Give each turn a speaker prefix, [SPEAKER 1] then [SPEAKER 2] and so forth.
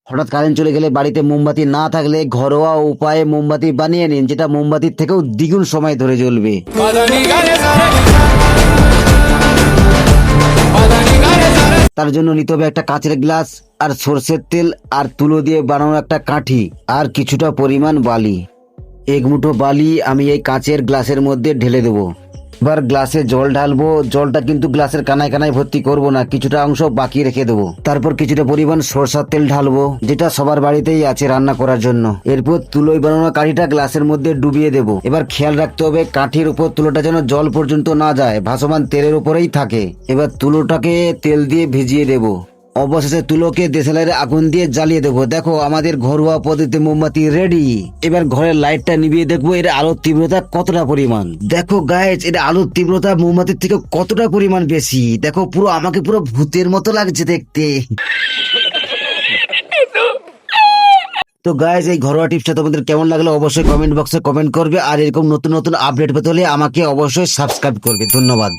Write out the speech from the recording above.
[SPEAKER 1] হঠাৎ কারেন্ট চলে গেলে, বাড়িতে মোমবাতি না থাকলে ঘরোয়া উপায়ে মোমবাতি বানিয়ে নিন, যেটা মোমবাতির থেকেও দ্বিগুণ সময় ধরে জ্বলবে। তার জন্য নিতে হবে একটা কাঁচের গ্লাস, আর সর্ষের তেল, আর তুলো দিয়ে বানানো একটা কাঠি, আর কিছুটা পরিমাণ বালি। এক মুঠো বালি আমি এই কাঁচের গ্লাসের মধ্যে ঢেলে দেবো। এবার গ্লাসে জল ঢালবো। জলটা কিন্তু গ্লাসের কানায় কানায় ভর্তি করব না, কিছুটা অংশ বাকি রেখে দেবো। তারপর কিছুটা পরিমাণ সরষার তেল ঢালবো, যেটা সবার বাড়িতেই আছে রান্না করার জন্য। এরপর তুলোয় বানানো কাঠিটা গ্লাসের মধ্যে ডুবিয়ে দেবো। এবার খেয়াল রাখতে হবে কাঠির উপর তুলোটা যেন জল পর্যন্ত না যায়, ভাসমান তেলের উপরেই থাকে। এবার তুলোটাকে তেল দিয়ে ভিজিয়ে দেবো। অবশেষে তুলোকে দেশলাইয়ের আগুন দিয়ে জ্বালিয়ে দেবো। দেখো আমাদের ঘরোয়া পদ্ধতিতে মোমবাতি রেডি। এবার ঘরের লাইটটা নিভিয়ে দেখবো এর আলোর তীব্রতা কতটা পরিমাণ। দেখো গাইজ, এর আলোর তীব্রতা মোমবাতির থেকে কতটা পরিমাণ বেশি। দেখো পুরো আমাকে পুরো ভূতের মতো লাগছে দেখতে। তো গাইজ, এই ঘরোয়া টিপসটা তোমাদের কেমন লাগলো অবশ্যই কমেন্ট বক্সে কমেন্ট করবে, আর এরকম নতুন নতুন আপডেট পেতে হলে আমাকে অবশ্যই সাবস্ক্রাইব করবে। ধন্যবাদ।